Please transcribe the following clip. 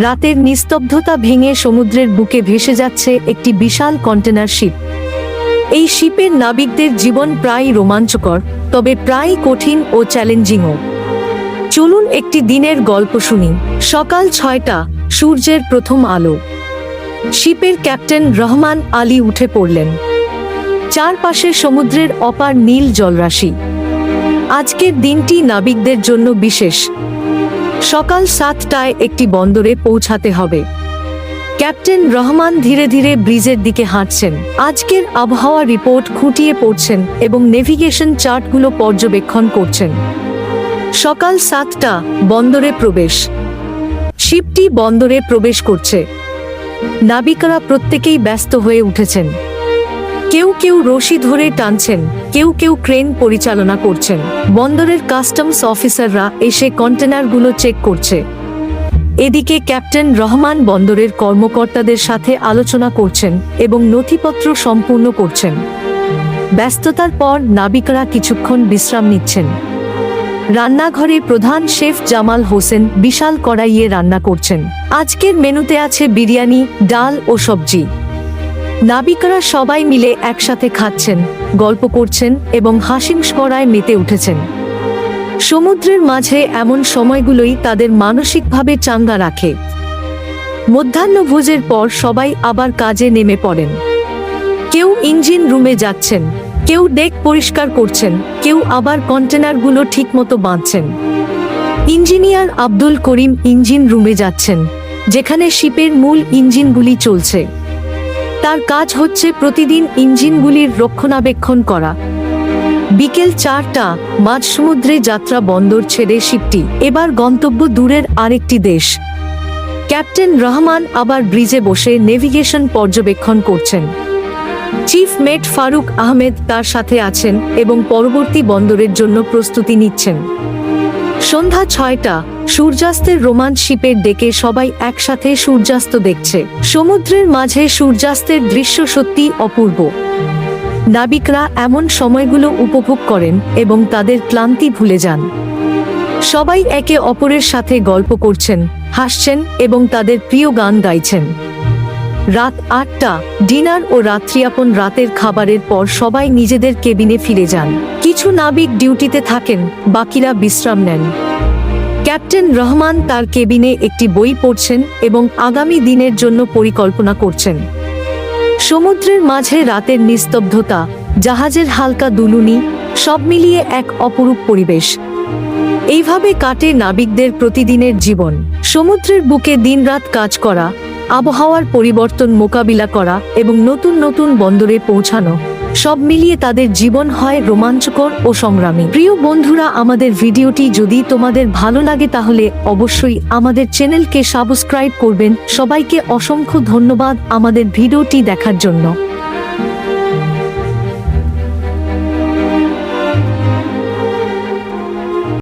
রাতের নিস্তব্ধতা ভেঙে সমুদ্রের বুকে ভেসে যাচ্ছে একটি বিশাল কন্টেনার শিপ। এই শিপের নাবিকদের জীবন প্রায় রোমাঞ্চকর, তবে প্রায় কঠিন ও চ্যালেঞ্জিংও। চলুন একটি দিনের গল্প শুনি। সকাল 6টা, সূর্যের প্রথম আলো। শিপের ক্যাপ্টেন রহমান আলী উঠে পড়লেন। চারপাশে সমুদ্রের অপার নীল জলরাশি। আজকের দিনটি নাবিকদের জন্য বিশেষ। সকাল 7টায় একটি বন্দরে পৌঁছাতে হবে। ক্যাপ্টেন রহমান ধীরে ধীরে ব্রিজের দিকে হাঁটছেন। আজকের আবহাওয়া রিপোর্ট খুঁটিয়ে পড়ছেন এবং নেভিগেশন চার্টগুলো পর্যবেক্ষণ করছেন। সকাল 7টা, বন্দরে প্রবেশ। শিপটি বন্দরে প্রবেশ করছে। নাবিকরা প্রত্যেকেই ব্যস্ত হয়ে উঠেছেন। কেউ কেউ রশি ধরে টানছেন, কেউ কেউ ক্রেন পরিচালনা করছেন। বন্দরের কাস্টমস অফিসাররা এসে কন্টেনারগুলো চেক করছে। এদিকে ক্যাপ্টেন রহমান বন্দরের কর্মকর্তাদের সাথে আলোচনা করছেন এবং নথিপত্র সম্পূর্ণ করছেন। ব্যস্ততার পর নাবিকরা কিছুক্ষণ বিশ্রাম নিচ্ছেন। রান্নাঘরে প্রধান শেফ জামাল হোসেন বিশাল কড়াইয়ে রান্না করছেন। আজকের মেনুতে আছে বিরিয়ানি, ডাল ও সবজি। নাবিকরা সবাই মিলে একসাথে খাচ্ছেন, গল্প করছেন এবং হাসিমস্করায় মেতে উঠেছেন। সমুদ্রের মাঝে এমন সময়গুলোই তাদের মানসিকভাবে চাঙ্গা রাখে। মধ্যাহ্নভোজের পর সবাই আবার কাজে নেমে পড়েন। কেউ ইঞ্জিন রুমে যাচ্ছেন, কেউ ডেক পরিষ্কার করছেন, কেউ আবার কন্টেনারগুলো ঠিকমতো বাঁধছেন। ইঞ্জিনিয়ার আব্দুল করিম ইঞ্জিন রুমে যাচ্ছেন, যেখানে শিপের মূল ইঞ্জিনগুলি চলছে। তার কাজ হচ্ছে প্রতিদিন ইঞ্জিনগুলির রক্ষণাবেক্ষণ করা। বিকেল 4টা, মাঝ সমুদ্রে যাত্রা। বন্দর ছেড়ে শিপটি এবার গন্তব্য দূরের আরেকটি দেশ। ক্যাপ্টেন রহমান আবার ব্রিজে বসে নেভিগেশন পর্যবেক্ষণ করছেন। চিফ মেট ফারুক আহমেদ তার সাথে আছেন এবং পরবর্তী বন্দরের জন্য প্রস্তুতি নিচ্ছেন। সন্ধ্যা 6টা, সূর্যাস্তের রোমাঞ্চ। শিপের ডেকে সবাই একসাথে সূর্যাস্ত দেখছে। সমুদ্রের মাঝে সূর্যাস্তের দৃশ্য সত্যি অপূর্ব। নাবিকরা এমন সময়গুলো উপভোগ করেন এবং তাদের ক্লান্তি ভুলে যান। সবাই একে অপরের সাথে গল্প করছেন, হাসছেন এবং তাদের প্রিয় গান গাইছেন। রাত 8টা, ডিনার ও রাত্রিযাপন। রাতের খাবারের পর সবাই নিজেদের কেবিনে ফিরে যান। কিছু নাবিক ডিউটিতে থাকেন, বাকিরা বিশ্রাম নেন। ক্যাপ্টেন রহমান তার কেবিনে একটি বই পড়ছেন এবং আগামী দিনের জন্য পরিকল্পনা করছেন। সমুদ্রের মাঝে রাতের নিস্তব্ধতা, জাহাজের হালকা দুলুনি, সব মিলিয়ে এক অপরূপ পরিবেশ। এইভাবে কাটে নাবিকদের প্রতিদিনের জীবন। সমুদ্রের বুকে দিনরাত কাজ করা, আবহাওয়ার পরিবর্তন মোকাবিলা করা এবং নতুন নতুন বন্দরে পৌঁছানো, সব মিলিয়ে তাদের জীবন হয় রোমাঞ্চকর ও সংগ্রামী। প্রিয় বন্ধুরা, আমাদের ভিডিওটি যদি তোমাদের ভালো লাগে তাহলে অবশ্যই আমাদের চ্যানেলকে সাবস্ক্রাইব করবেন। সবাইকে অসংখ্য ধন্যবাদ আমাদের ভিডিওটি দেখার জন্য।